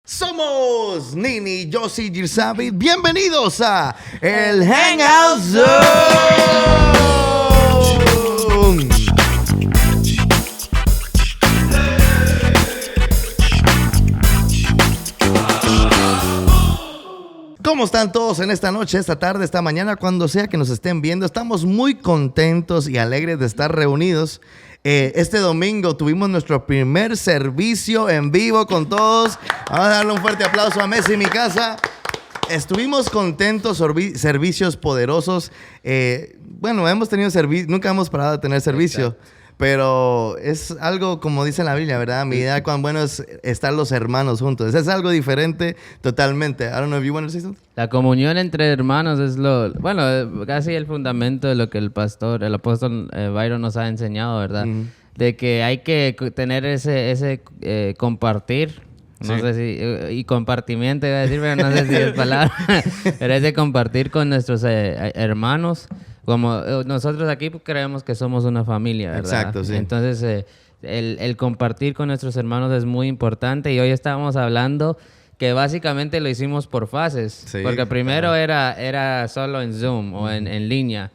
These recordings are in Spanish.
Somos Nini, Josie, Girsabi. Bienvenidos a El Hangout Zone. ¿Cómo están todos en esta noche, esta tarde, esta mañana, cuando sea que nos estén viendo? Estamos muy contentos y alegres de estar reunidos. Este domingo tuvimos nuestro primer servicio en vivo con todos. Vamos a darle un fuerte aplauso a Messi, mi casa. Estuvimos contentos, servicios poderosos. Bueno, hemos tenido servicio, nunca hemos parado de tener servicio. Exacto. Pero es algo, como dice la Biblia, ¿verdad? Mi idea, cuán bueno es estar los hermanos juntos. Es algo diferente totalmente. I don't know if you want to say something. La comunión entre hermanos es casi el fundamento de lo que el apóstol Byron nos ha enseñado, ¿verdad? Mm. De que hay que tener ese compartir. No sé si, y compartimiento iba a decir, pero no sé si es palabra. Pero ese compartir con nuestros hermanos. Como nosotros aquí creemos que somos una familia, ¿verdad? Exacto, sí. Entonces, el compartir con nuestros hermanos es muy importante. Y hoy estábamos hablando que básicamente lo hicimos por fases. Sí, porque primero era solo en Zoom o en línea.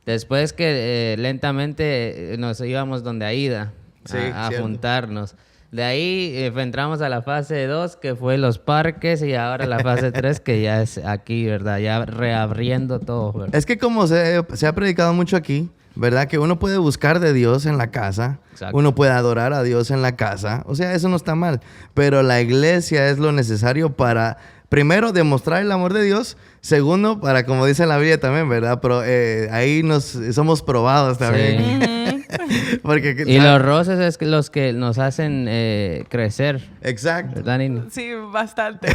Después que lentamente nos íbamos donde Aida a juntarnos. De ahí entramos a la fase 2, que fue los parques, y ahora la fase 3, que ya es aquí, ¿verdad? Ya reabriendo todo, ¿verdad? Es que como se ha predicado mucho aquí, ¿verdad? Que uno puede buscar de Dios en la casa. Exacto. Uno puede adorar a Dios en la casa. O sea, eso no está mal. Pero la iglesia es lo necesario para, primero, demostrar el amor de Dios. Segundo, para, como dice la Biblia también, ¿verdad? Pero ahí somos probados también. Sí. Porque, y los roces es los que nos hacen crecer. Exacto. ¿Verdad, Nini? Sí, bastante.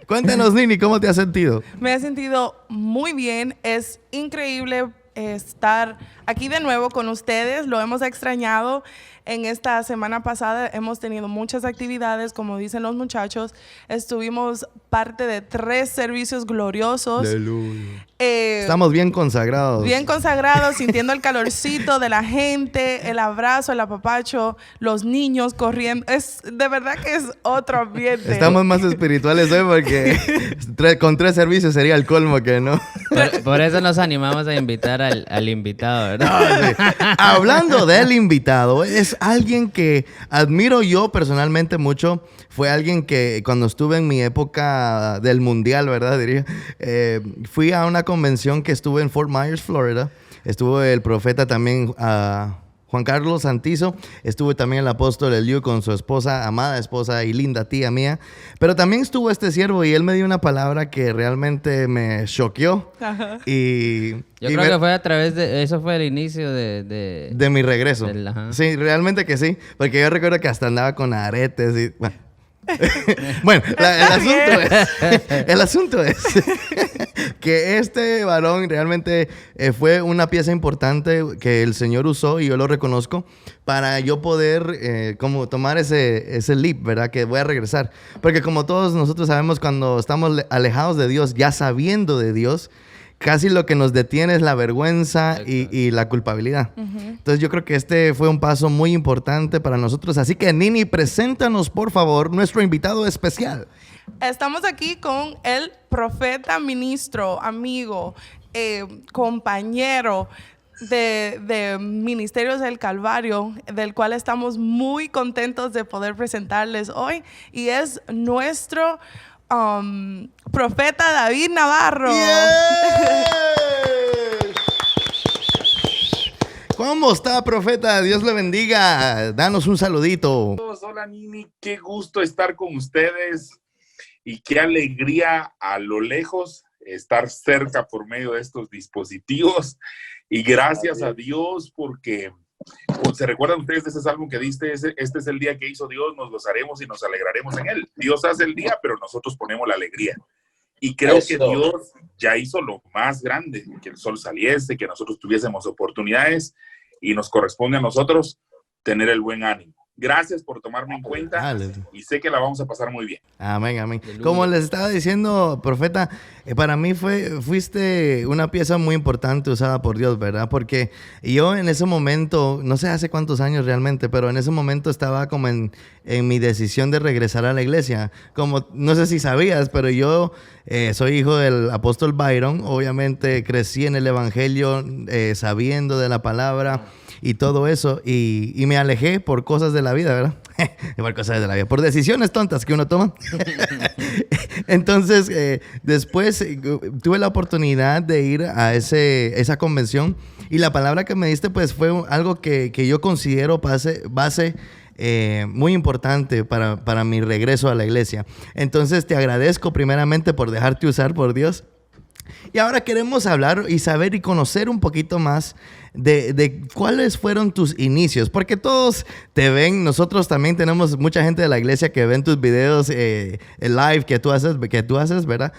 Cuéntanos, Nini, ¿cómo te has sentido? Me he sentido muy bien. Es increíble estar aquí de nuevo con ustedes. Lo hemos extrañado. En esta semana pasada hemos tenido muchas actividades, como dicen los muchachos. Estuvimos parte de 3 servicios gloriosos. Aleluya. Estamos bien consagrados. Bien consagrados, sintiendo el calorcito de la gente, el abrazo, el apapacho, los niños corriendo. De verdad que es otro ambiente. Estamos más espirituales hoy porque con 3 servicios sería el colmo, que no. Por eso nos animamos a invitar al invitado, ¿verdad? No, sí. Hablando del invitado, es alguien que admiro yo personalmente mucho. Fue alguien que cuando estuve en mi época del mundial, ¿verdad? Diría, fui a una convención que estuve en Fort Myers, Florida. Estuvo el profeta también, Juan Carlos Santizo. Estuvo también el apóstol Eliú con su esposa, amada esposa y linda tía mía. Pero también estuvo este siervo y él me dio una palabra que realmente me choqueó. Yo creo que fue a través de... Eso fue el inicio de mi regreso. Sí, realmente que sí. Porque yo recuerdo que hasta andaba con aretes y... Bueno, el asunto es que este varón realmente fue una pieza importante que el Señor usó, y yo lo reconozco, para yo poder como tomar ese leap, ¿verdad? Que voy a regresar. Porque como todos nosotros sabemos, cuando estamos alejados de Dios, ya sabiendo de Dios, casi lo que nos detiene es la vergüenza y la culpabilidad. Uh-huh. Entonces yo creo que este fue un paso muy importante para nosotros. Así que, Nini, preséntanos, por favor, nuestro invitado especial. Estamos aquí con el profeta, ministro, amigo, compañero de Ministerios del Calvario, del cual estamos muy contentos de poder presentarles hoy. Y es nuestro... profeta David Navarro. Yeah. ¿Cómo está, profeta? Dios le bendiga. Danos un saludito. Hola, Nini. Qué gusto estar con ustedes y qué alegría a lo lejos estar cerca por medio de estos dispositivos. Y gracias a Dios porque... ¿Se recuerdan ustedes de ese salmo que diste? Este es el día que hizo Dios, nos gozaremos y nos alegraremos en él. Dios hace el día, pero nosotros ponemos la alegría. Y creo que Dios ya hizo lo más grande, que el sol saliese, que nosotros tuviésemos oportunidades, y nos corresponde a nosotros tener el buen ánimo. Gracias por tomarme en cuenta y sé que la vamos a pasar muy bien. Amén, amén. Como les estaba diciendo, profeta, para mí fuiste una pieza muy importante usada por Dios, ¿verdad? Porque yo en ese momento, no sé hace cuántos años realmente, pero en ese momento estaba como en mi decisión de regresar a la iglesia. Como, no sé si sabías, pero yo soy hijo del apóstol Byron. Obviamente crecí en el evangelio sabiendo de la palabra y todo eso, y me alejé por cosas de la vida, ¿verdad? Por cosas de la vida, por decisiones tontas que uno toma. Entonces, después tuve la oportunidad de ir a esa convención, y la palabra que me diste, pues, fue algo que yo considero base muy importante para mi regreso a la iglesia. Entonces, te agradezco primeramente por dejarte usar por Dios. Y ahora queremos hablar y saber y conocer un poquito más de cuáles fueron tus inicios, porque todos te ven, nosotros también tenemos mucha gente de la iglesia que ven tus videos live que tú haces, ¿verdad?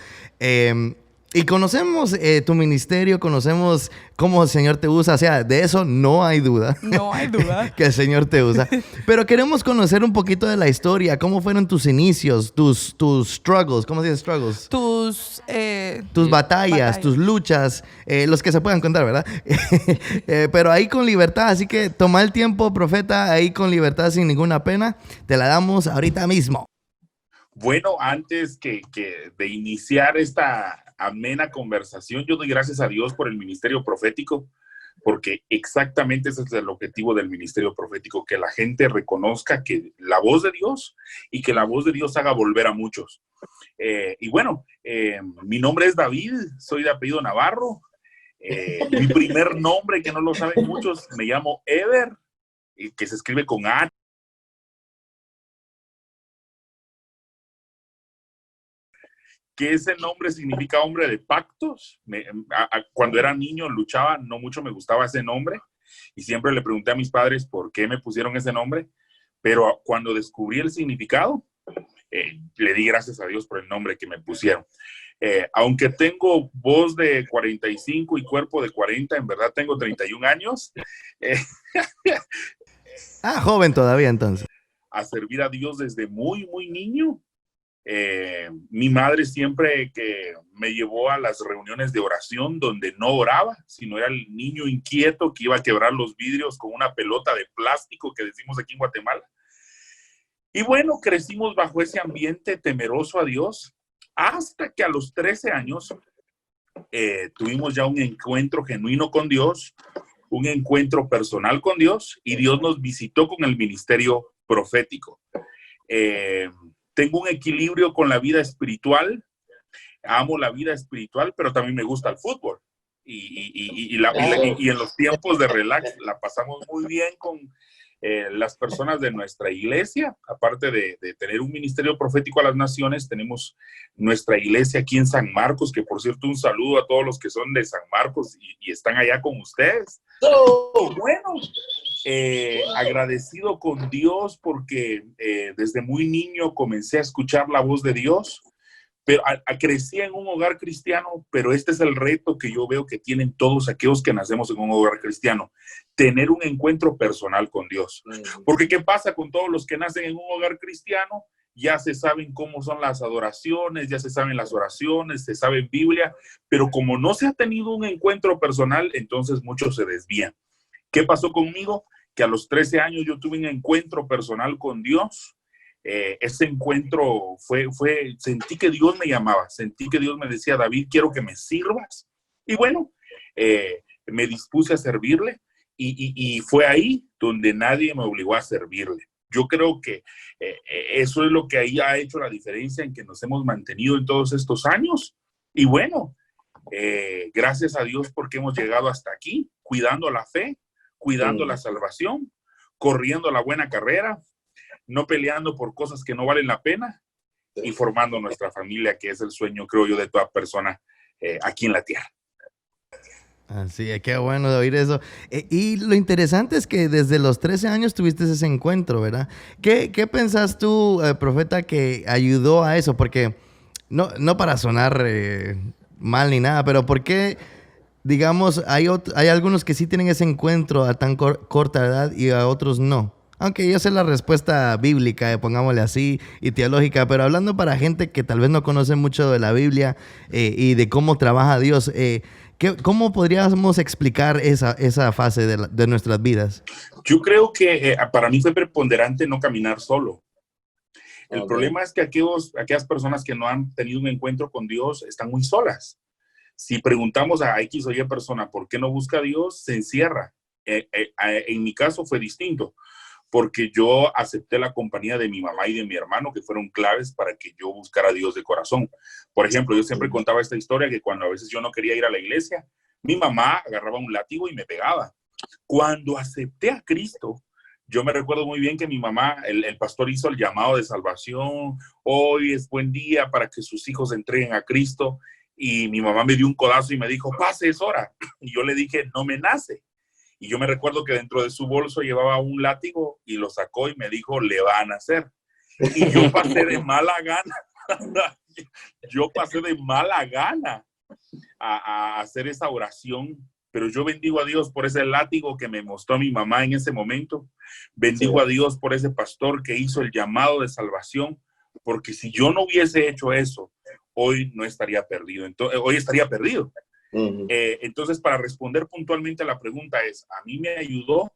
Y conocemos tu ministerio, conocemos cómo el Señor te usa, o sea, de eso no hay duda. No hay duda. Que el Señor te usa. Pero queremos conocer un poquito de la historia, cómo fueron tus inicios, tus struggles, ¿cómo se dice struggles? Tus batallas, tus luchas, los que se puedan contar, ¿verdad? Pero ahí con libertad, así que toma el tiempo, profeta, ahí con libertad, sin ninguna pena, te la damos ahorita mismo. Bueno, antes que de iniciar esta amena conversación, yo doy gracias a Dios por el ministerio profético, porque exactamente ese es el objetivo del ministerio profético, que la gente reconozca que la voz de Dios y que la voz de Dios haga volver a muchos. Y bueno, mi nombre es David, soy de apellido Navarro. Mi primer nombre, que no lo saben muchos, me llamo Ever, que se escribe con A. Que ese nombre significa hombre de pactos. Cuando era niño luchaba, no mucho me gustaba ese nombre y siempre le pregunté a mis padres por qué me pusieron ese nombre, pero cuando descubrí el significado, le di gracias a Dios por el nombre que me pusieron. Aunque tengo voz de 45 y cuerpo de 40, en verdad tengo 31 años. Joven todavía entonces. A servir a Dios desde muy, muy niño. Mi madre siempre que me llevó a las reuniones de oración donde no oraba, sino era el niño inquieto que iba a quebrar los vidrios con una pelota de plástico que decimos aquí en Guatemala. Y bueno, crecimos bajo ese ambiente temeroso a Dios hasta que a los 13 años tuvimos ya un encuentro genuino con Dios, un encuentro personal con Dios, y Dios nos visitó con el ministerio profético. Tengo un equilibrio con la vida espiritual, amo la vida espiritual, pero también me gusta el fútbol. Y en los tiempos de relax la pasamos muy bien con las personas de nuestra iglesia. Aparte de tener un ministerio profético a las naciones, tenemos nuestra iglesia aquí en San Marcos, que por cierto un saludo a todos los que son de San Marcos y están allá con ustedes. Bueno, agradecido con Dios porque desde muy niño comencé a escuchar la voz de Dios, pero crecí en un hogar cristiano, pero este es el reto que yo veo que tienen todos aquellos que nacemos en un hogar cristiano, tener un encuentro personal con Dios. Porque ¿qué pasa con todos los que nacen en un hogar cristiano? Ya se saben cómo son las adoraciones, ya se saben las oraciones, se sabe Biblia, pero como no se ha tenido un encuentro personal, entonces muchos se desvían. ¿Qué pasó conmigo? Que a los 13 años yo tuve un encuentro personal con Dios. Ese encuentro sentí que Dios me llamaba, sentí que Dios me decía, David, quiero que me sirvas. Y bueno, me dispuse a servirle y fue ahí donde nadie me obligó a servirle. Yo creo que eso es lo que ahí ha hecho la diferencia en que nos hemos mantenido en todos estos años. Y bueno, gracias a Dios porque hemos llegado hasta aquí, cuidando la fe, cuidando la salvación, corriendo la buena carrera, no peleando por cosas que no valen la pena y formando nuestra familia, que es el sueño, creo yo, de toda persona aquí en la tierra. Así es, qué bueno de oír eso. Y lo interesante es que desde los 13 años tuviste ese encuentro, ¿verdad? ¿Qué pensás tú, profeta, que ayudó a eso? Porque no para sonar mal ni nada, pero ¿por qué, digamos, hay algunos que sí tienen ese encuentro a tan corta edad y a otros no? Aunque yo sé la respuesta bíblica, pongámosle así, y teológica, pero hablando para gente que tal vez no conoce mucho de la Biblia y de cómo trabaja Dios, ¿cómo podríamos explicar esa fase de nuestras vidas? Yo creo que para mí fue preponderante no caminar solo. El problema es que aquellas personas que no han tenido un encuentro con Dios están muy solas. Si preguntamos a X o Y persona por qué no busca a Dios, se encierra. En mi caso fue distinto, porque yo acepté la compañía de mi mamá y de mi hermano, que fueron claves para que yo buscara a Dios de corazón. Por ejemplo, yo siempre contaba esta historia que cuando a veces yo no quería ir a la iglesia, mi mamá agarraba un látigo y me pegaba. Cuando acepté a Cristo, yo me recuerdo muy bien que mi mamá, el pastor hizo el llamado de salvación. Hoy es buen día para que sus hijos entreguen a Cristo. Y mi mamá me dio un codazo y me dijo, pase, es hora. Y yo le dije, no me nace. Y yo me recuerdo que dentro de su bolso llevaba un látigo y lo sacó y me dijo, le va a nacer. Y yo pasé de mala gana. Yo pasé de mala gana a hacer esa oración. Pero yo bendigo a Dios por ese látigo que me mostró mi mamá en ese momento. Bendigo a Dios por ese pastor que hizo el llamado de salvación, porque si yo no hubiese hecho eso, hoy no estaría perdido. Hoy estaría perdido. Entonces, para responder puntualmente a la pregunta a mí me ayudó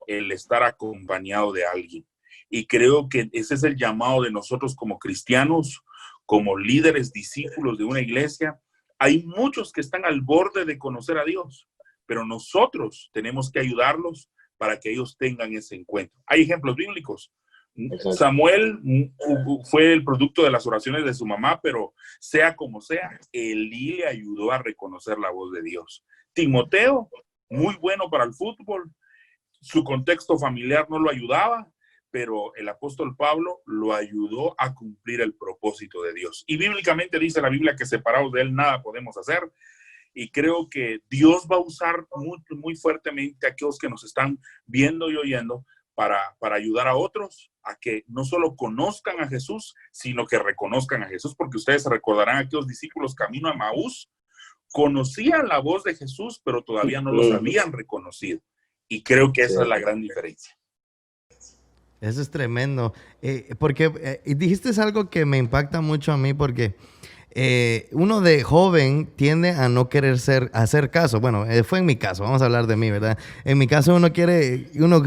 el estar acompañado de alguien. Y creo que ese es el llamado de nosotros como cristianos, como líderes, discípulos de una iglesia. Hay muchos que están al borde de conocer a Dios, pero nosotros tenemos que ayudarlos para que ellos tengan ese encuentro. Hay ejemplos bíblicos. Exacto. Samuel fue el producto de las oraciones de su mamá, pero sea como sea, Elí le ayudó a reconocer la voz de Dios. Timoteo, muy bueno para el fútbol, su contexto familiar no lo ayudaba, pero el apóstol Pablo lo ayudó a cumplir el propósito de Dios. Y bíblicamente dice la Biblia que separados de él nada podemos hacer. Y creo que Dios va a usar muy, muy fuertemente a aquellos que nos están viendo y oyendo para ayudar a otros a que no solo conozcan a Jesús, sino que reconozcan a Jesús, porque ustedes recordarán a aquellos discípulos camino a Maús, conocían la voz de Jesús, pero todavía no los habían reconocido. Y creo que esa es la gran diferencia. Eso es tremendo, porque dijiste algo que me impacta mucho a mí, porque uno de joven tiende a no querer hacer caso. Bueno, fue en mi caso, vamos a hablar de mí, ¿verdad? En mi caso uno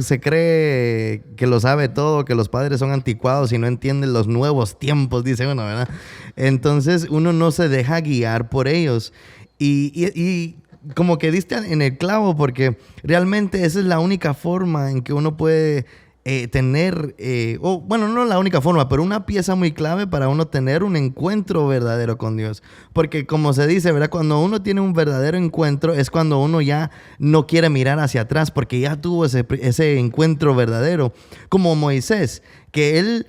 se cree que lo sabe todo, que los padres son anticuados y no entienden los nuevos tiempos, dice uno, ¿verdad? Entonces uno no se deja guiar por ellos. Y como que diste en el clavo, porque realmente esa es la única forma en que uno puede tener, bueno, no la única forma, pero una pieza muy clave para uno tener un encuentro verdadero con Dios. Porque como se dice, ¿verdad? Cuando uno tiene un verdadero encuentro es cuando uno ya no quiere mirar hacia atrás porque ya tuvo ese encuentro verdadero. Como Moisés, que él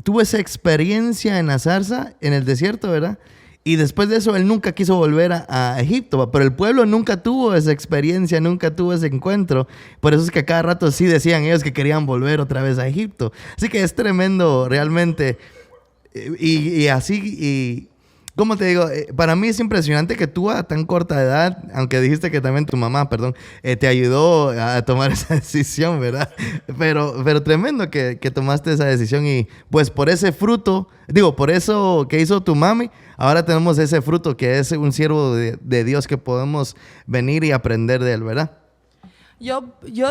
tuvo esa experiencia en la zarza, en el desierto, ¿verdad? Y después de eso, él nunca quiso volver a Egipto, pero el pueblo nunca tuvo esa experiencia, nunca tuvo ese encuentro. Por eso es que a cada rato sí decían ellos que querían volver otra vez a Egipto. Así que es tremendo realmente. Y así, ¿cómo te digo? Para mí es impresionante que tú a tan corta edad, aunque dijiste que también tu mamá, te ayudó a tomar esa decisión, ¿verdad? Pero tremendo que tomaste esa decisión y pues por ese fruto, por eso que hizo tu mami, ahora tenemos ese fruto que es un siervo de Dios que podemos venir y aprender de él, ¿verdad? Yo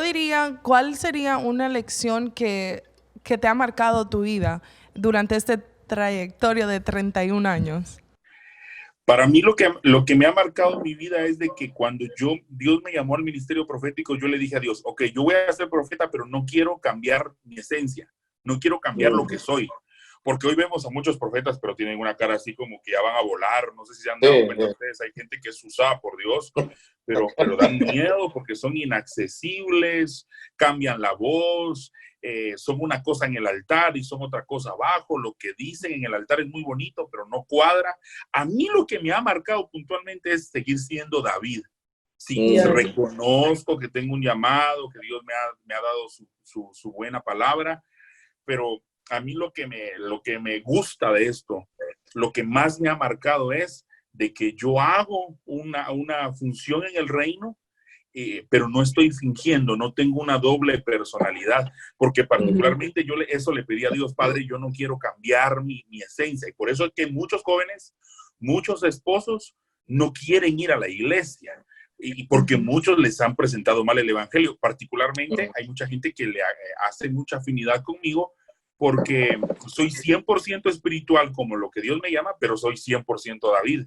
diría, ¿cuál sería una lección que te ha marcado tu vida durante este trayectoria de 31 años? Para mí lo que me ha marcado mi vida es de que cuando Dios me llamó al ministerio profético, yo le dije a Dios, ok, yo voy a ser profeta, pero no quiero cambiar mi esencia, no quiero cambiar lo que soy. Porque hoy vemos a muchos profetas, pero tienen una cara así como que ya van a volar. No sé si se han dado cuenta ustedes, hay gente que es usada por Dios, pero dan miedo porque son inaccesibles, cambian la voz, son una cosa en el altar y son otra cosa abajo. Lo que dicen en el altar es muy bonito, pero no cuadra. A mí lo que me ha marcado puntualmente es seguir siendo David. Sí, reconozco que tengo un llamado, que Dios me ha dado su buena palabra, pero a mí lo que me gusta de esto, lo que más me ha marcado es de que yo hago una función en el reino pero no estoy fingiendo, no tengo una doble personalidad, porque particularmente yo eso le pedí a Dios, Padre, yo no quiero cambiar mi esencia, y por eso es que muchos jóvenes, muchos esposos no quieren ir a la iglesia, y porque muchos les han presentado mal el evangelio. Particularmente hay mucha gente que le hace mucha afinidad conmigo, porque soy 100% espiritual como lo que Dios me llama, pero soy 100% David.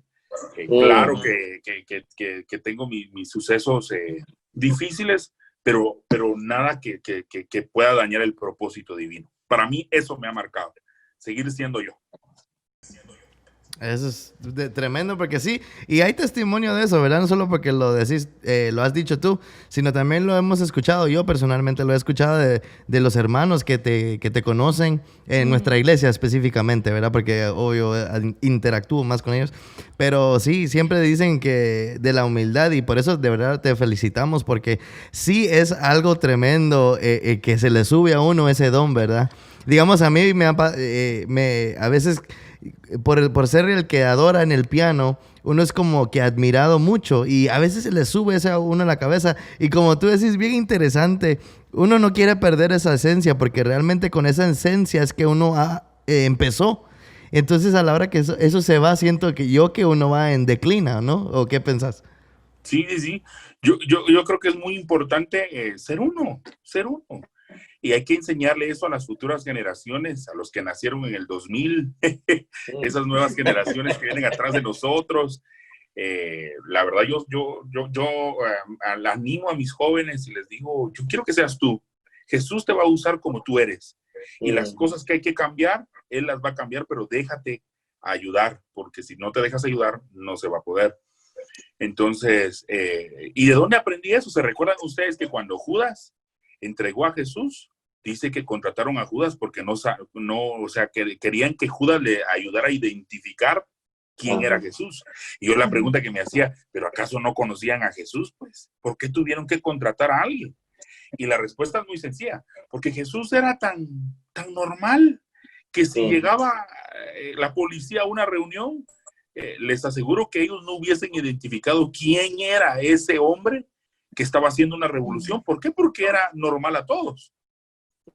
Claro que tengo mis sucesos difíciles, pero nada que pueda dañar el propósito divino. Para mí eso me ha marcado, seguir siendo yo. Eso es tremendo, porque sí, y hay testimonio de eso, ¿verdad? No solo porque lo decís, lo has dicho tú, sino también lo hemos escuchado. Yo personalmente lo he escuchado de los hermanos que te conocen en nuestra iglesia específicamente, ¿verdad? Porque obvio interactúo más con ellos. Pero sí, siempre dicen que de la humildad, y por eso de verdad te felicitamos, porque sí es algo tremendo que se le sube a uno ese don, ¿verdad? Digamos, a mí a veces, por ser el que adora en el piano, uno es como que admirado mucho, y a veces se le sube ese a uno a la cabeza, y como tú decís, bien interesante, uno no quiere perder esa esencia, porque realmente con esa esencia es que uno empezó. Entonces a la hora que eso se va, siento que uno va en declina, ¿no? ¿O qué pensás? Sí. Yo creo que es muy importante ser uno. Y hay que enseñarle eso a las futuras generaciones, a los que nacieron en el 2000, esas nuevas generaciones que vienen atrás de nosotros. La verdad, yo animo a mis jóvenes y les digo, yo quiero que seas tú. Jesús te va a usar como tú eres. Y las cosas que hay que cambiar, Él las va a cambiar, pero déjate ayudar, porque si no te dejas ayudar, no se va a poder. Entonces, ¿y de dónde aprendí eso? ¿Se recuerdan ustedes que cuando Judas entregó a Jesús, dice que contrataron a Judas porque que querían que Judas le ayudara a identificar quién era Jesús? Y yo la pregunta que me hacía, ¿pero acaso no conocían a Jesús? Pues, ¿por qué tuvieron que contratar a alguien? Y la respuesta es muy sencilla, porque Jesús era tan normal que si llegaba la policía a una reunión, les aseguro que ellos no hubiesen identificado quién era ese hombre que estaba haciendo una revolución. ¿Por qué? Porque era normal a todos.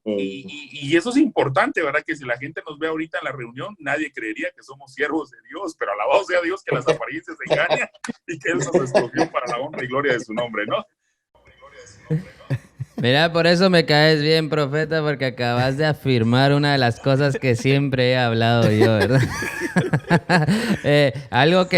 Y eso es importante, ¿verdad? Que si la gente nos ve ahorita en la reunión, nadie creería que somos siervos de Dios, pero alabado sea Dios que las apariencias engañan y que Él nos escogió para la honra y gloria de su nombre, ¿no? Mira, por eso me caes bien, profeta, porque acabas de afirmar una de las cosas que siempre he hablado yo, ¿verdad? Es algo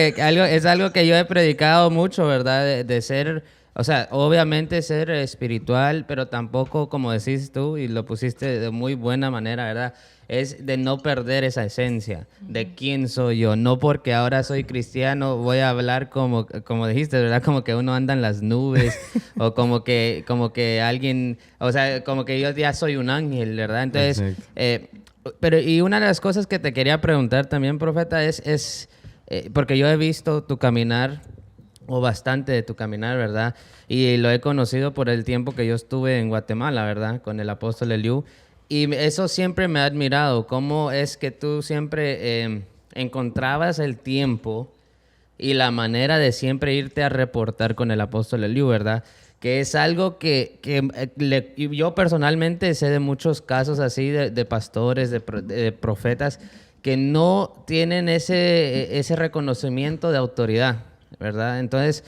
que yo he predicado mucho, ¿verdad? De ser, o sea, obviamente ser espiritual, pero tampoco, como decís tú, y lo pusiste de muy buena manera, ¿verdad? Es de no perder esa esencia de quién soy yo. No porque ahora soy cristiano voy a hablar como dijiste, ¿verdad? Como que uno anda en las nubes o como que alguien, o sea, como que yo ya soy un ángel, ¿verdad? Entonces, pero y una de las cosas que te quería preguntar también, profeta, es porque yo he visto tu caminar, o bastante de tu caminar, ¿verdad? Y lo he conocido por el tiempo que yo estuve en Guatemala, ¿verdad? Con el apóstol Eliú. Y eso siempre me ha admirado, cómo es que tú siempre encontrabas el tiempo y la manera de siempre irte a reportar con el apóstol Eliú, ¿verdad? Que es algo que yo personalmente sé de muchos casos así de pastores, de profetas, que no tienen ese reconocimiento de autoridad, ¿verdad? Entonces,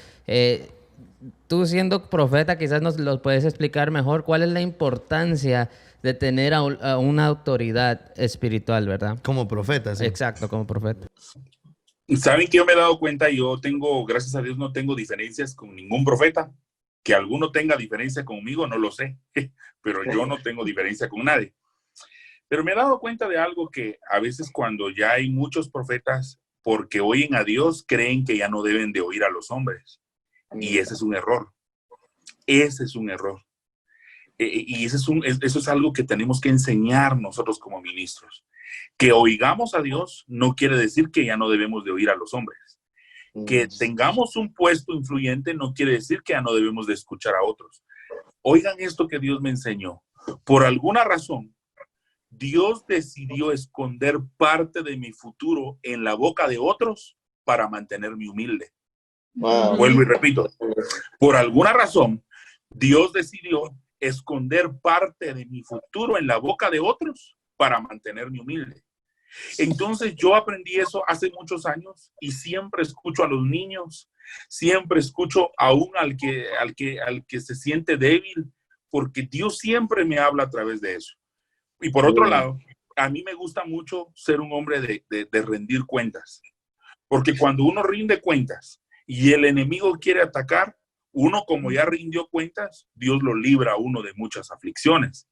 tú siendo profeta, quizás nos lo puedes explicar mejor, ¿cuál es la importancia de tener a una autoridad espiritual, ¿verdad? Como profeta, sí. Exacto, como profeta. ¿Saben que yo me he dado cuenta? Yo tengo, gracias a Dios, no tengo diferencias con ningún profeta. Que alguno tenga diferencia conmigo, no lo sé, pero yo no tengo diferencia con nadie. Pero me he dado cuenta de algo, que a veces cuando ya hay muchos profetas, porque oyen a Dios, creen que ya no deben de oír a los hombres. Y ese es un error. Ese es un error. Y eso es algo que tenemos que enseñar nosotros como ministros. Que oigamos a Dios no quiere decir que ya no debemos de oír a los hombres. Que tengamos un puesto influyente no quiere decir que ya no debemos de escuchar a otros. Oigan esto que Dios me enseñó. Por alguna razón, Dios decidió esconder parte de mi futuro en la boca de otros para mantenerme humilde. Wow. Vuelvo y repito, por alguna razón, Dios decidió esconder parte de mi futuro en la boca de otros para mantenerme humilde. Entonces yo aprendí eso hace muchos años y siempre escucho a los niños, siempre escucho aún al que se siente débil, porque Dios siempre me habla a través de eso. Y por otro lado, a mí me gusta mucho ser un hombre de rendir cuentas, porque cuando uno rinde cuentas y el enemigo quiere atacar, uno como ya rindió cuentas, Dios lo libra a uno de muchas aflicciones.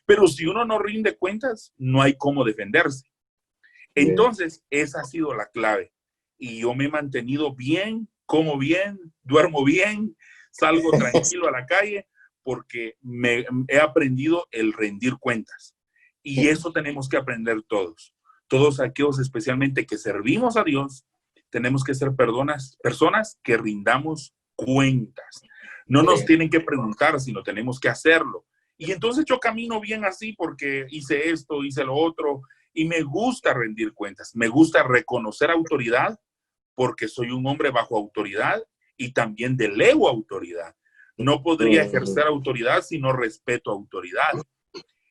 Pero si uno no rinde cuentas, no hay cómo defenderse. Entonces, esa ha sido la clave. Y yo me he mantenido bien, como bien, duermo bien, salgo tranquilo a la calle, porque he aprendido el rendir cuentas. Y eso tenemos que aprender todos. Todos aquellos especialmente que servimos a Dios, tenemos que ser personas que rindamos cuentas. No nos tienen que preguntar, sino tenemos que hacerlo. Y entonces yo camino bien así porque hice esto, hice lo otro, y me gusta rendir cuentas. Me gusta reconocer autoridad porque soy un hombre bajo autoridad y también delego autoridad. No podría ejercer autoridad si no respeto autoridad.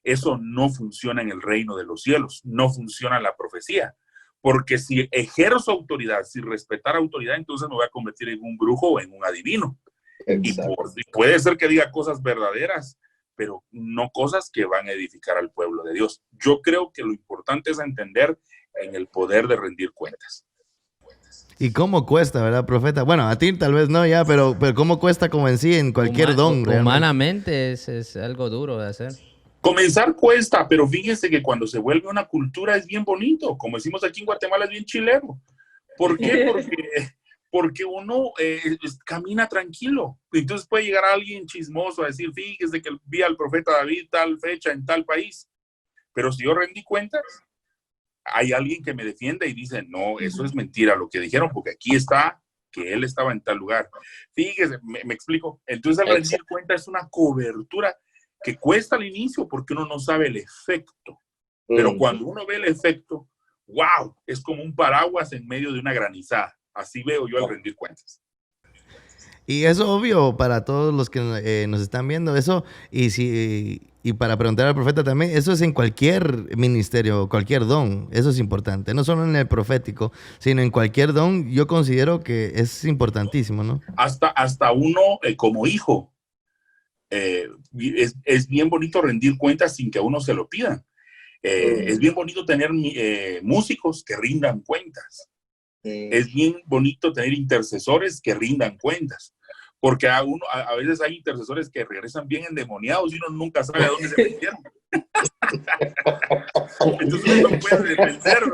Eso no funciona en el reino de los cielos, no funciona en la profecía. Porque si ejerzo autoridad, sin respetar autoridad, entonces me voy a convertir en un brujo o en un adivino. Y puede ser que diga cosas verdaderas, pero no cosas que van a edificar al pueblo de Dios. Yo creo que lo importante es entender en el poder de rendir cuentas. ¿Y cómo cuesta, verdad, profeta? Bueno, a ti tal vez no ya, pero ¿cómo cuesta como en sí, en cualquier don? Humanamente es algo duro de hacer. Comenzar cuesta, pero fíjense que cuando se vuelve una cultura es bien bonito. Como decimos aquí en Guatemala, es bien chileno. ¿Por qué? Porque uno camina tranquilo. Entonces puede llegar alguien chismoso a decir, fíjese que vi al profeta David tal fecha en tal país. Pero si yo rendí cuentas, hay alguien que me defiende y dice, no, eso es mentira lo que dijeron, porque aquí está que él estaba en tal lugar. Fíjese, me explico. Entonces el rendir cuentas es una cobertura que cuesta al inicio porque uno no sabe el efecto. Pero cuando uno ve el efecto, wow, es como un paraguas en medio de una granizada. Así veo yo al rendir cuentas. Y eso obvio para todos los que nos están viendo, eso, y para preguntar al profeta también, eso es en cualquier ministerio, cualquier don, eso es importante, no solo en el profético, sino en cualquier don, yo considero que es importantísimo, ¿no? Hasta uno como hijo, es bien bonito rendir cuentas sin que a uno se lo pidan. Es bien bonito tener músicos que rindan cuentas. Es bien bonito tener intercesores que rindan cuentas, porque a veces hay intercesores que regresan bien endemoniados y uno nunca sabe a dónde se metieron. Entonces uno no puede defender,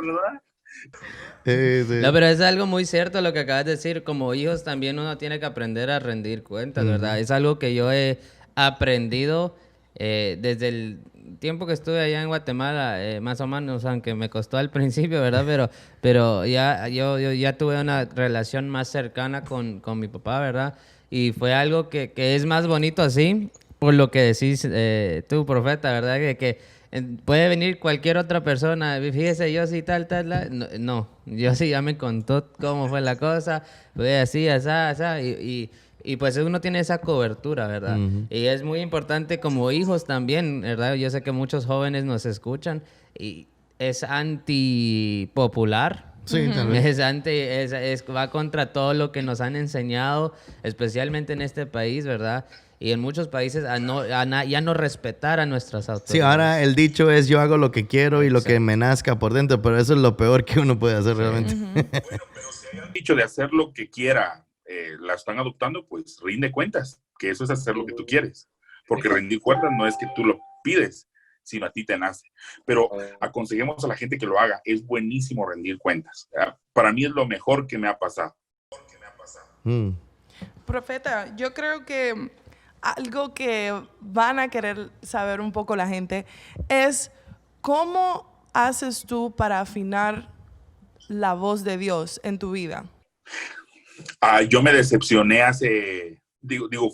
¿verdad? No, pero es algo muy cierto lo que acabas de decir. Como hijos también uno tiene que aprender a rendir cuentas, ¿verdad? Es algo que yo he aprendido desde el tiempo que estuve allá en Guatemala, más o menos, aunque me costó al principio, ¿verdad? Pero ya yo ya tuve una relación más cercana con mi papá, ¿verdad? Y fue algo que es más bonito así, por lo que decís tú, profeta, ¿verdad? Que puede venir cualquier otra persona, fíjese, yo sí tal, no, yo sí ya me contó cómo fue la cosa, fue así, así, y pues uno tiene esa cobertura, ¿verdad? Y es muy importante como hijos también, ¿verdad? Yo sé que muchos jóvenes nos escuchan y es antipopular. Sí, también. Va contra todo lo que nos han enseñado, especialmente en este país, ¿verdad? Y en muchos países ya no respetar a nuestras autoridades. Sí, ahora el dicho es yo hago lo que quiero y lo que me nazca por dentro, pero eso es lo peor que uno puede hacer realmente. Bueno, pero si hay un dicho de hacer lo que quiera, la están adoptando, pues rinde cuentas, que eso es hacer lo que tú quieres. Porque rendir cuentas no es que tú lo pides, sino a ti te nace. Pero aconsejemos a la gente que lo haga. Es buenísimo rendir cuentas. Para mí es lo mejor que me ha pasado. Profeta, yo creo que algo que van a querer saber un poco la gente es cómo haces tú para afinar la voz de Dios en tu vida. Yo me decepcioné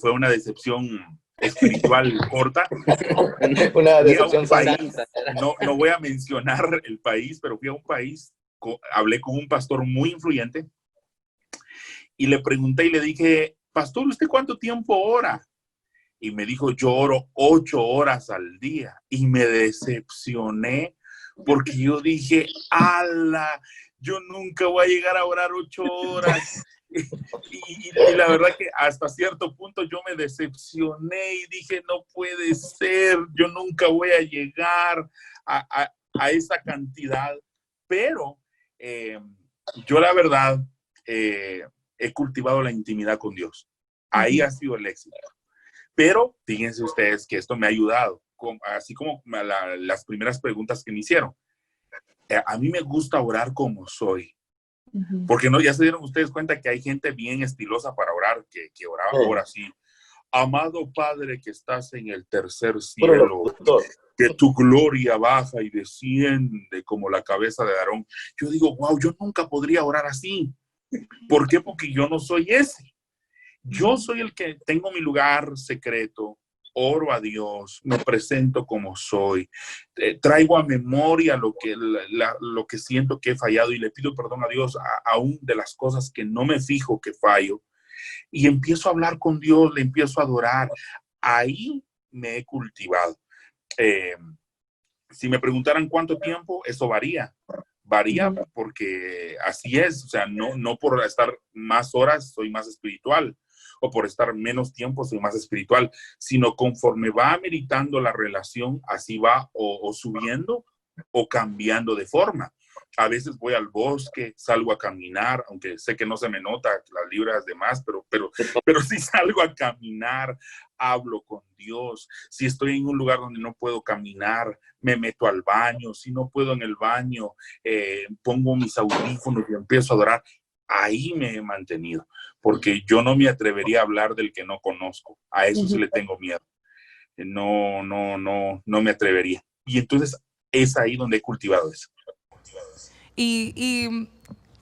fue una decepción espiritual corta. Una decepción país, no voy a mencionar el país, pero fui a un país, hablé con un pastor muy influyente Y le pregunté y le dije, pastor, ¿usted cuánto tiempo ora? Y me dijo, yo oro 8 horas al día. Y me decepcioné porque yo dije, ala, yo nunca voy a llegar a orar 8 horas. Y la verdad que hasta cierto punto yo me decepcioné y dije, no puede ser, yo nunca voy a llegar a esa cantidad. Pero yo la verdad he cultivado la intimidad con Dios. Ahí ha sido el éxito. Pero fíjense ustedes que esto me ha ayudado, así como las primeras preguntas que me hicieron. A mí me gusta orar como soy. Porque no, ya se dieron ustedes cuenta que hay gente bien estilosa para orar, que ora así. Amado Padre que estás en el tercer cielo, que tu gloria baja y desciende como la cabeza de Aarón. Yo digo, wow, yo nunca podría orar así. ¿Por qué? Porque yo no soy ese. Yo soy el que tengo mi lugar secreto, oro a Dios, me presento como soy, traigo a memoria lo que siento que he fallado y le pido perdón a Dios aún de las cosas que no me fijo que fallo. Y empiezo a hablar con Dios, le empiezo a adorar. Ahí me he cultivado. Si me preguntaran cuánto tiempo, eso varía. Varía porque así es. O sea, no por estar más horas soy más espiritual, o por estar menos tiempo soy más espiritual, sino conforme va ameritando la relación, así va o subiendo o cambiando de forma. A veces voy al bosque, salgo a caminar, aunque sé que no se me nota las libras de más, pero sí salgo a caminar, hablo con Dios. Si estoy en un lugar donde no puedo caminar, me meto al baño. Si no puedo en el baño, pongo mis audífonos y empiezo a adorar. Ahí me he mantenido, porque yo no me atrevería a hablar del que no conozco. A eso sí le tengo miedo. No me atrevería. Y entonces es ahí donde he cultivado eso. Y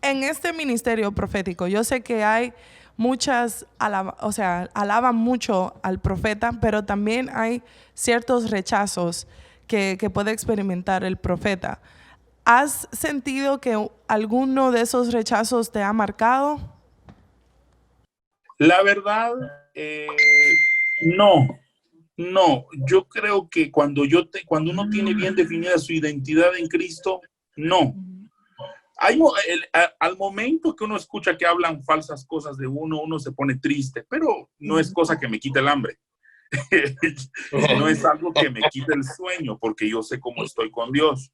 en este ministerio profético, yo sé que hay muchas, alaban mucho al profeta, pero también hay ciertos rechazos que puede experimentar el profeta. ¿Has sentido que alguno de esos rechazos te ha marcado? La verdad, no. Yo creo que cuando uno tiene bien definida su identidad en Cristo, no. Al momento que uno escucha que hablan falsas cosas de uno se pone triste, pero no es cosa que me quite el hambre. No es algo que me quite el sueño, porque yo sé cómo estoy con Dios.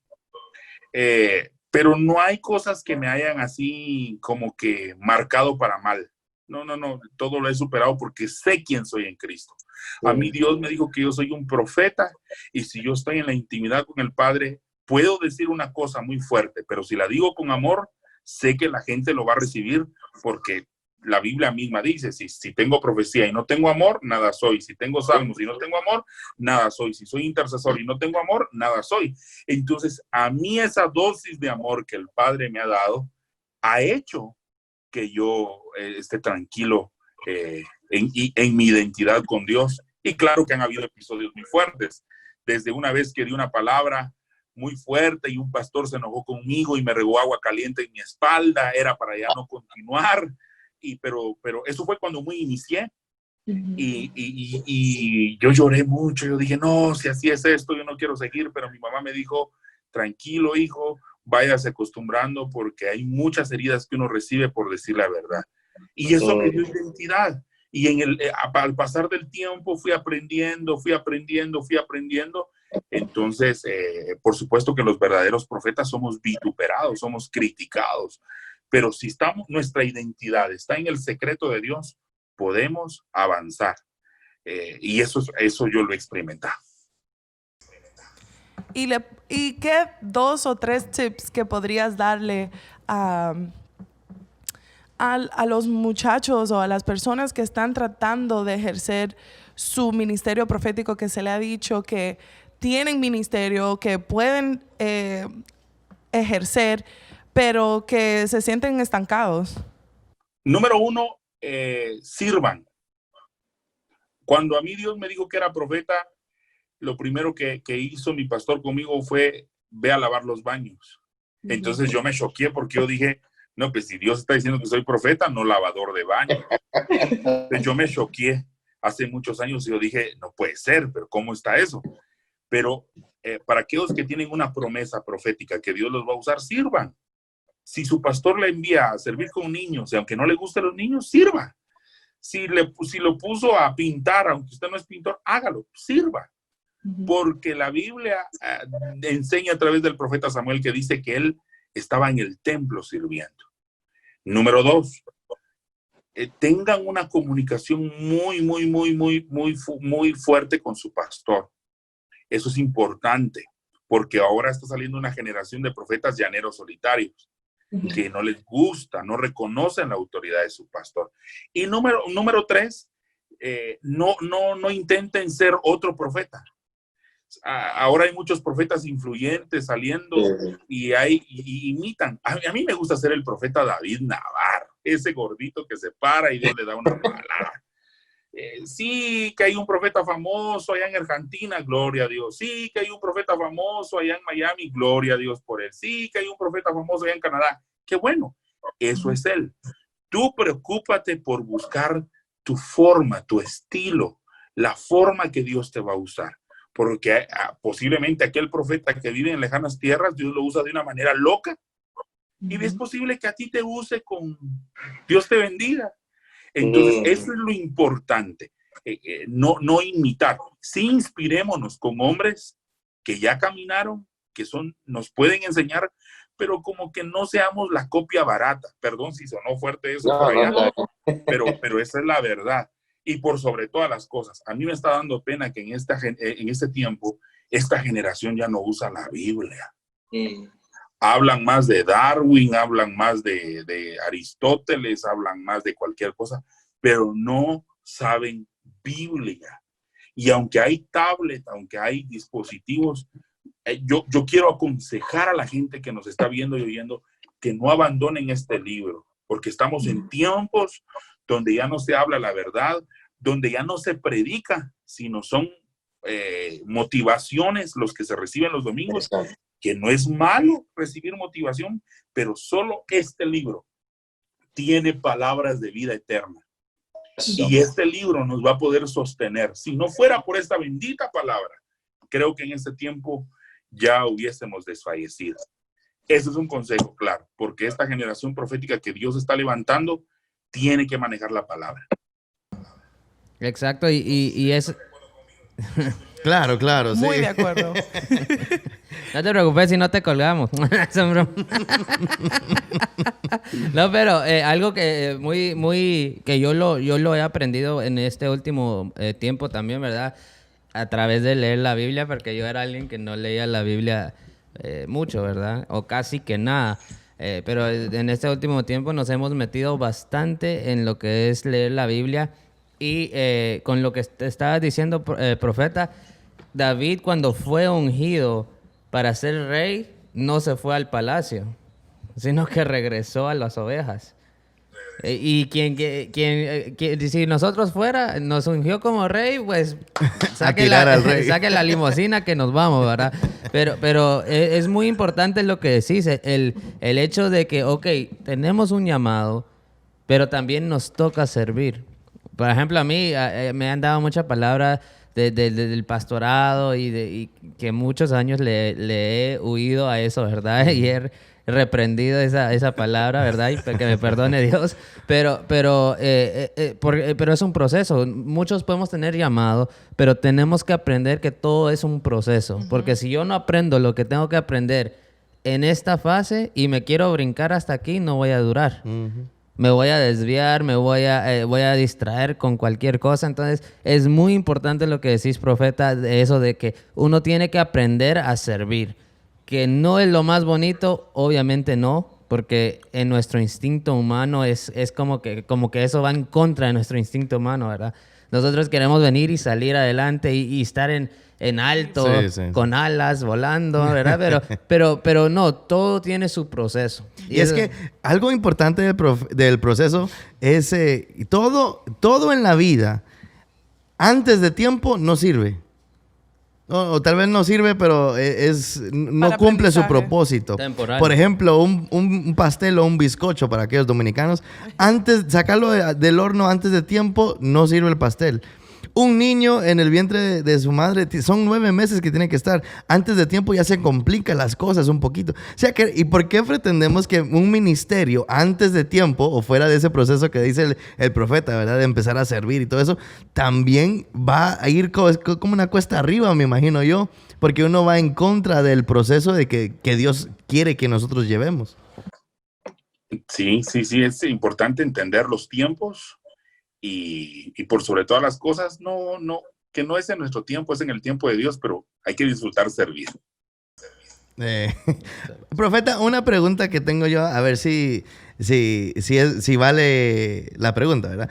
Pero no hay cosas que me hayan así como que marcado para mal. No, todo lo he superado porque sé quién soy en Cristo. A mí Dios me dijo que yo soy un profeta, y si yo estoy en la intimidad con el Padre, puedo decir una cosa muy fuerte, pero si la digo con amor, sé que la gente lo va a recibir, porque la Biblia misma dice, si tengo profecía y no tengo amor, nada soy. Si tengo salmos y no tengo amor, nada soy. Si soy intercesor y no tengo amor, nada soy. Entonces, a mí esa dosis de amor que el Padre me ha dado, ha hecho que yo esté tranquilo en mi identidad con Dios. Y claro que han habido episodios muy fuertes. Desde una vez que di una palabra muy fuerte y un pastor se enojó conmigo y me regó agua caliente en mi espalda, era para ya no continuar. Pero eso fue cuando muy inicié. Y yo lloré mucho. Yo dije, no, si así es esto, yo no quiero seguir. Pero mi mamá me dijo, tranquilo, hijo, váyase acostumbrando, porque hay muchas heridas que uno recibe por decir la verdad. Y eso me dio identidad. Y al pasar del tiempo fui aprendiendo. Entonces, por supuesto que los verdaderos profetas somos vituperados, somos criticados. Pero si nuestra identidad está en el secreto de Dios, podemos avanzar. Y eso yo lo he experimentado. ¿Y qué 2 o 3 tips que podrías darle a los muchachos o a las personas que están tratando de ejercer su ministerio profético, que se le ha dicho que tienen ministerio, que pueden ejercer, pero que se sienten estancados? Número 1, sirvan. Cuando a mí Dios me dijo que era profeta, lo primero que hizo mi pastor conmigo fue, ve a lavar los baños. Entonces yo me choqué porque yo dije, No, pues si Dios está diciendo que soy profeta, no lavador de baño. Pues yo me choqué hace muchos años y yo dije, no puede ser, pero ¿cómo está eso? Pero para aquellos que tienen una promesa profética que Dios los va a usar, sirvan. Si su pastor le envía a servir con niños, y aunque no le gusten los niños, sirva. Si lo puso a pintar, aunque usted no es pintor, hágalo, sirva. Porque la Biblia enseña a través del profeta Samuel que dice que él estaba en el templo sirviendo. Número 2, tengan una comunicación muy fuerte con su pastor. Eso es importante, porque ahora está saliendo una generación de profetas llaneros solitarios que no les gusta, no reconocen la autoridad de su pastor. Y número 3, no intenten ser otro profeta. Ahora hay muchos profetas influyentes saliendo y imitan. A mí me gusta ser el profeta David Navarro, ese gordito que se para y Dios le da una palabra. Sí, que hay un profeta famoso allá en Argentina, gloria a Dios. Sí, que hay un profeta famoso allá en Miami, gloria a Dios por él. Sí, que hay un profeta famoso allá en Canadá. Qué bueno, eso es él. Tú preocúpate por buscar tu forma, tu estilo, la forma que Dios te va a usar. Porque posiblemente aquel profeta que vive en lejanas tierras, Dios lo usa de una manera loca. Y es posible que a ti te use con Dios te bendiga. Entonces, eso es lo importante. No imitar. Sí, inspirémonos con hombres que ya caminaron, que nos pueden enseñar, pero como que no seamos la copia barata. Perdón si sonó fuerte eso por allá, pero esa es la verdad. Y por sobre todas las cosas, a mí me está dando pena que en este tiempo, esta generación ya no usa la Biblia. Hablan más de Darwin, hablan más de Aristóteles, hablan más de cualquier cosa, pero no saben Biblia. Y aunque hay tablet, aunque hay dispositivos, yo quiero aconsejar a la gente que nos está viendo y oyendo que no abandonen este libro, porque estamos en tiempos donde ya no se habla la verdad, donde ya no se predica, sino son motivaciones los que se reciben los domingos, que no es malo recibir motivación, pero solo este libro tiene palabras de vida eterna. Y este libro nos va a poder sostener. Si no fuera por esta bendita palabra, creo que en este tiempo ya hubiésemos desfallecido. Ese es un consejo, claro, porque esta generación profética que Dios está levantando tiene que manejar la palabra. Exacto, y es... Claro, sí. Muy de acuerdo. No te preocupes si no te colgamos. No, pero algo que que yo lo he aprendido en este último tiempo también, ¿verdad? A través de leer la Biblia, porque yo era alguien que no leía la Biblia mucho, ¿verdad? O casi que nada. Pero en este último tiempo nos hemos metido bastante en lo que es leer la Biblia. Y con lo que te estabas diciendo, profeta, David cuando fue ungido para ser rey, no se fue al palacio, sino que regresó a las ovejas. Y si nosotros nos ungió como rey, pues saque la limusina que nos vamos, ¿verdad? Pero es muy importante lo que decís, el hecho de que, ok, tenemos un llamado, pero también nos toca servir. Por ejemplo, a mí me han dado mucha palabra del pastorado y que muchos años le he huido a eso, ¿verdad? Y he reprendido esa palabra, ¿verdad? Y que me perdone Dios. Pero es un proceso. Muchos podemos tener llamado, pero tenemos que aprender que todo es un proceso. Porque si yo no aprendo lo que tengo que aprender en esta fase y me quiero brincar hasta aquí, no voy a durar. Me voy a desviar, voy a distraer con cualquier cosa. Entonces, es muy importante lo que decís, profeta, de eso de que uno tiene que aprender a servir. Que no es lo más bonito, obviamente no, porque en nuestro instinto humano es como que eso va en contra de nuestro instinto humano, ¿verdad? Nosotros queremos venir y salir adelante y estar en alto, con alas, volando, ¿verdad? Pero no, todo tiene su proceso. Y es que algo importante del proceso es todo en la vida, antes de tiempo, no sirve. O tal vez no sirve, pero no cumple su propósito. Temporal. Por ejemplo, un pastel o un bizcocho para aquellos dominicanos, sacarlo del horno antes de tiempo, no sirve el pastel. Un niño en el vientre de su madre, son 9 meses que tiene que estar. Antes de tiempo ya se complican las cosas un poquito. O sea, ¿y por qué pretendemos que un ministerio antes de tiempo o fuera de ese proceso que dice el profeta, ¿verdad? De empezar a servir y todo eso, también va a ir como una cuesta arriba, me imagino yo, porque uno va en contra del proceso de que Dios quiere que nosotros llevemos. Sí, es importante entender los tiempos. Y por sobre todas las cosas, que no es en nuestro tiempo, es en el tiempo de Dios, pero hay que disfrutar servir. Profeta, una pregunta que tengo yo, a ver si vale la pregunta, ¿verdad?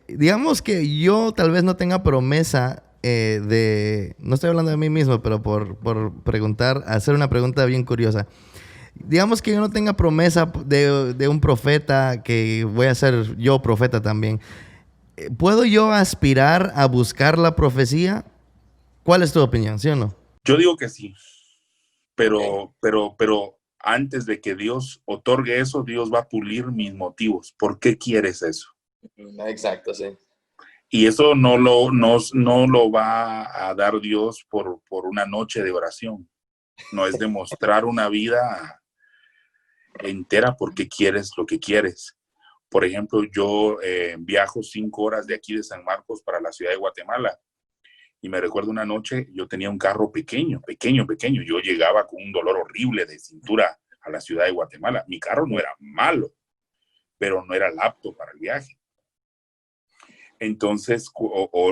Digamos que yo tal vez no tenga promesa no estoy hablando de mí mismo, pero por hacer una pregunta bien curiosa. Digamos que yo no tenga promesa de un profeta, que voy a ser yo profeta también. ¿Puedo yo aspirar a buscar la profecía? ¿Cuál es tu opinión, sí o no? Yo digo que sí, pero antes de que Dios otorgue eso, Dios va a pulir mis motivos. ¿Por qué quieres eso? Exacto, sí. Y eso no lo va a dar Dios por una noche de oración. No es demostrar una vida entera porque quieres lo que quieres. Por ejemplo, yo viajo 5 horas de aquí de San Marcos para la ciudad de Guatemala. Y me recuerdo una noche, yo tenía un carro pequeño. Yo llegaba con un dolor horrible de cintura a la ciudad de Guatemala. Mi carro no era malo, pero no era apto para el viaje. Entonces,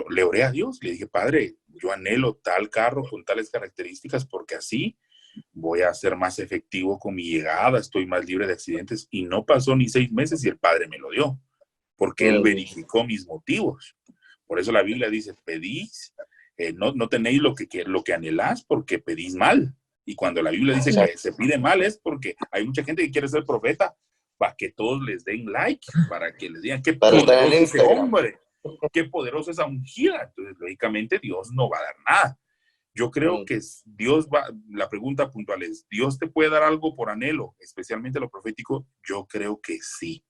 le oré a Dios. Le dije, Padre, yo anhelo tal carro con tales características porque así voy a ser más efectivo con mi llegada, estoy más libre de accidentes. Y no pasó ni 6 meses y el Padre me lo dio, porque Él verificó mis motivos. Por eso la Biblia dice, pedís, no tenéis lo que anhelás porque pedís mal. Y cuando la Biblia dice que se pide mal es porque hay mucha gente que quiere ser profeta para que todos les den like, para que les digan qué poderoso ese hombre, qué poderosa esa ungida. Entonces, lógicamente, Dios no va a dar nada. Yo creo que la pregunta puntual es, ¿Dios te puede dar algo por anhelo, especialmente lo profético? Yo creo que sí.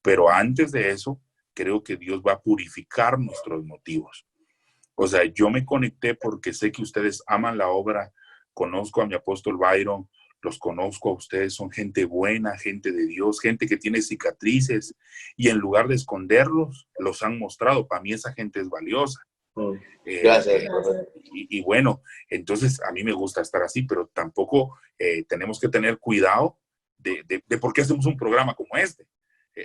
Pero antes de eso, creo que Dios va a purificar nuestros motivos. O sea, yo me conecté porque sé que ustedes aman la obra, conozco a mi apóstol Byron, los conozco a ustedes, son gente buena, gente de Dios, gente que tiene cicatrices y en lugar de esconderlos, los han mostrado. Para mí esa gente es valiosa. Gracias. Y bueno, entonces a mí me gusta estar así, pero tampoco tenemos que tener cuidado de por qué hacemos un programa como este.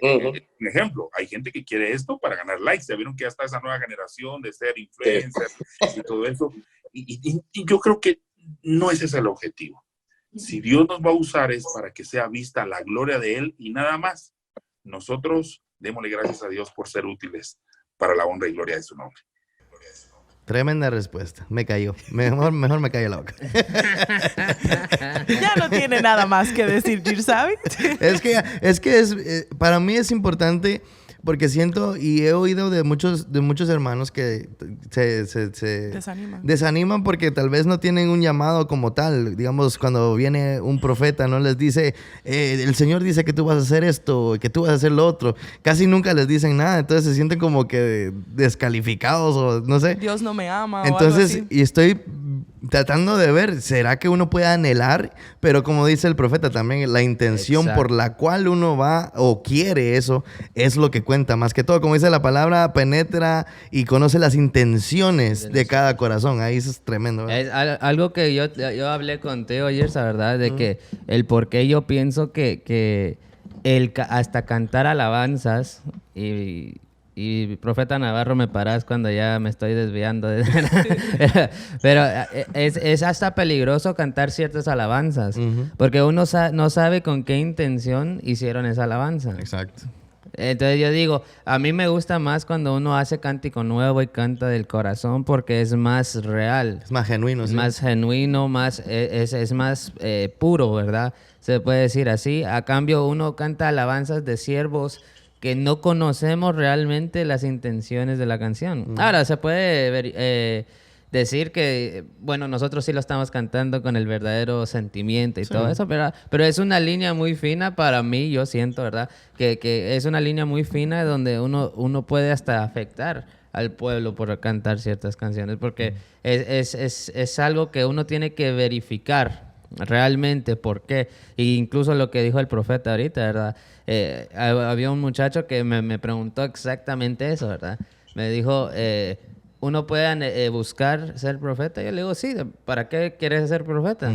Un ejemplo, hay gente que quiere esto para ganar likes. Ya vieron que ya está esa nueva generación de ser influencer y todo eso. Y yo creo que no ese es el objetivo. Si Dios nos va a usar es para que sea vista la gloria de Él y nada más. Nosotros démosle gracias a Dios por ser útiles para la honra y gloria de su nombre. Tremenda respuesta. Me cayó. Mejor me cayó la boca. Ya no tiene nada más que decir, ¿sabes? Es que para mí es importante porque siento y he oído de muchos hermanos que se desaniman porque tal vez no tienen un llamado como tal. Digamos, cuando viene un profeta, no les dice, el Señor dice que tú vas a hacer esto, que tú vas a hacer lo otro. Casi nunca les dicen nada, entonces se sienten como que descalificados o no sé. Dios no me ama. Entonces, o algo así. Y estoy tratando de ver, ¿será que uno puede anhelar? Pero como dice el profeta también, la intención por la cual uno va o quiere eso es lo que cuenta más que todo. Como dice la palabra, penetra y conoce las intenciones de cada corazón. Ahí eso es tremendo, ¿verdad? Es algo que yo hablé con Teo ayer, la verdad, de que el por qué yo pienso que hasta cantar alabanzas y profeta Navarro, me paras cuando ya me estoy desviando. Pero es hasta peligroso cantar ciertas alabanzas, porque uno no sabe con qué intención hicieron esa alabanza. Exacto. Entonces yo digo, a mí me gusta más cuando uno hace cántico nuevo y canta del corazón porque es más real. Es más genuino. Es más genuino, es más puro, ¿verdad? Se puede decir así. A cambio, uno canta alabanzas de siervos que no conocemos realmente las intenciones de la canción. Ahora, se puede decir que, bueno, nosotros sí lo estamos cantando con el verdadero sentimiento y todo eso, pero es una línea muy fina para mí, yo siento, ¿verdad? Que es una línea muy fina donde uno puede hasta afectar al pueblo por cantar ciertas canciones, porque es algo que uno tiene que verificar realmente por qué. E incluso lo que dijo el profeta ahorita, ¿verdad? Había un muchacho que me preguntó exactamente eso, ¿verdad? Me dijo, ¿uno puede buscar ser profeta? Yo le digo, sí, ¿para qué quieres ser profeta?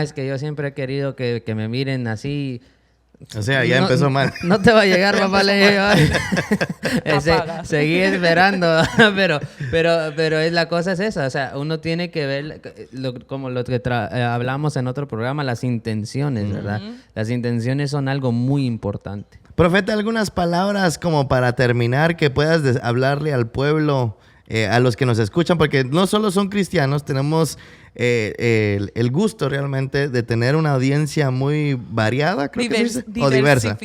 Es que yo siempre he querido que me miren así. O sea, ya empezó mal. No te va a llegar, papá, le dije. Seguí esperando, pero la cosa es esa, o sea, uno tiene que ver, como lo que hablamos en otro programa, las intenciones, ¿verdad? Las intenciones son algo muy importante. Profeta, algunas palabras como para terminar que puedas hablarle al pueblo, a los que nos escuchan, porque no solo son cristianos, tenemos el gusto realmente de tener una audiencia muy variada, creo que se dice, o diversa.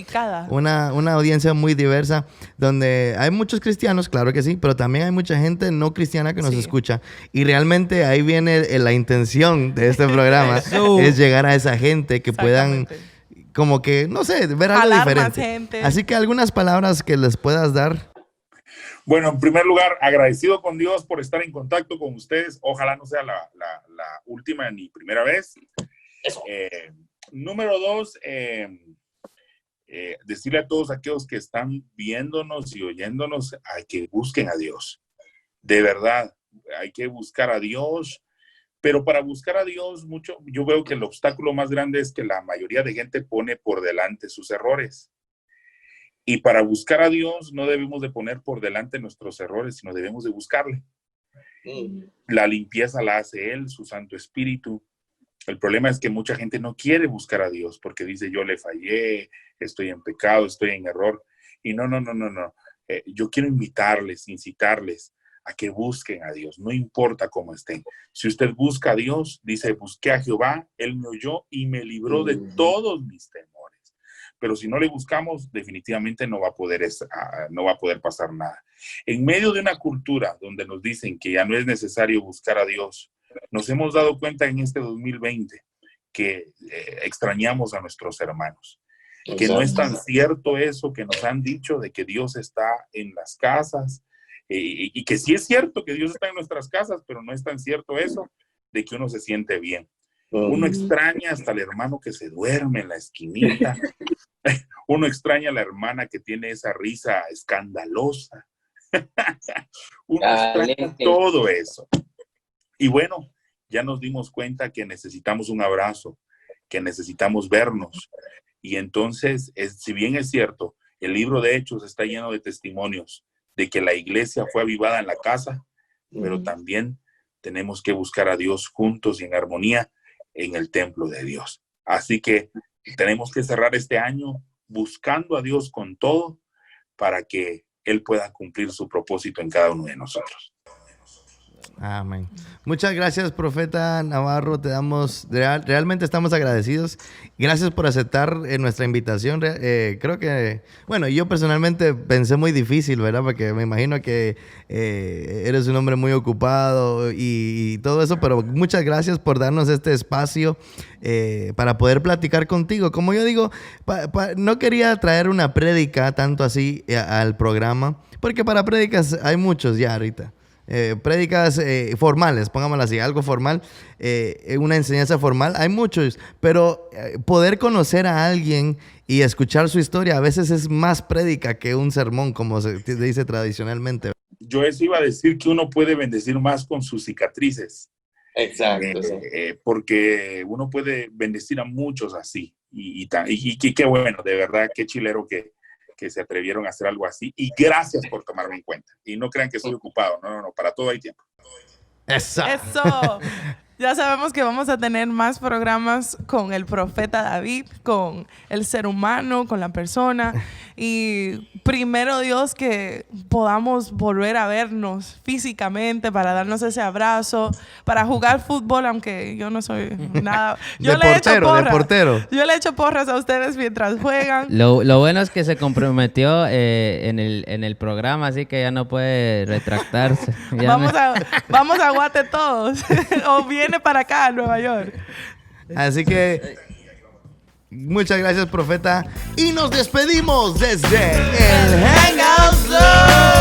Una audiencia muy diversa, donde hay muchos cristianos, claro que sí, pero también hay mucha gente no cristiana que nos escucha. Y realmente ahí viene la intención de este programa, es llegar a esa gente que puedan, como que, no sé, ver algo diferente. Así que algunas palabras que les puedas dar. Bueno, en primer lugar, agradecido con Dios por estar en contacto con ustedes. Ojalá no sea la última ni primera vez. Número 2, decirle a todos aquellos que están viéndonos y oyéndonos, hay que busquen a Dios. De verdad, hay que buscar a Dios. Pero para buscar a Dios, yo veo que el obstáculo más grande es que la mayoría de gente pone por delante sus errores. Y para buscar a Dios no debemos de poner por delante nuestros errores, sino debemos de buscarle. La limpieza la hace Él, su Santo Espíritu. El problema es que mucha gente no quiere buscar a Dios porque dice, yo le fallé, estoy en pecado, estoy en error. Y no. Yo quiero incitarles a que busquen a Dios, no importa cómo estén. Si usted busca a Dios, dice, busqué a Jehová, Él me oyó y me libró de todos mis temores. Pero si no le buscamos, definitivamente no va a poder pasar nada. En medio de una cultura donde nos dicen que ya no es necesario buscar a Dios, nos hemos dado cuenta en este 2020 que extrañamos a nuestros hermanos. Que no es tan cierto eso que nos han dicho de que Dios está en las casas, y que sí es cierto que Dios está en nuestras casas, pero no es tan cierto eso de que uno se siente bien. Uno extraña hasta al hermano que se duerme en la esquinita. Uno extraña a la hermana que tiene esa risa escandalosa. Uno extraña todo eso. Y bueno, ya nos dimos cuenta que necesitamos un abrazo, que necesitamos vernos. Y entonces, si bien es cierto, el libro de Hechos está lleno de testimonios de que la iglesia fue avivada en la casa, pero también tenemos que buscar a Dios juntos y en armonía en el templo de Dios. Así que tenemos que cerrar este año buscando a Dios con todo para que Él pueda cumplir su propósito en cada uno de nosotros. Amén. Muchas gracias, profeta Navarro. Realmente estamos agradecidos. Gracias por aceptar nuestra invitación. Creo que, bueno, yo personalmente pensé muy difícil, ¿verdad? Porque me imagino que eres un hombre muy ocupado y todo eso, pero muchas gracias por darnos este espacio para poder platicar contigo. Como yo digo, no quería traer una prédica tanto así al programa, porque para prédicas hay muchos ya ahorita. Prédicas formales, pongámoslo así, algo formal, una enseñanza formal, hay muchos, pero poder conocer a alguien y escuchar su historia a veces es más prédica que un sermón, como se dice tradicionalmente. Yo eso iba a decir que uno puede bendecir más con sus cicatrices. Exacto. Porque uno puede bendecir a muchos así, y qué bueno, de verdad, qué chilero que se atrevieron a hacer algo así, y gracias por tomarme en cuenta, y no crean que soy ocupado, no, para todo hay tiempo. Eso. Ya sabemos que vamos a tener más programas con el profeta David, con el ser humano, con la persona. Y primero Dios que podamos volver a vernos físicamente para darnos ese abrazo, para jugar fútbol, aunque yo no soy nada. Yo le de portero. Yo le echo porras a ustedes mientras juegan. Lo bueno es que se comprometió en el programa, así que ya no puede retractarse. Vamos a Guate todos. O viene para acá, a Nueva York. Así que muchas gracias, profeta. Y nos despedimos desde el Hangout Zone.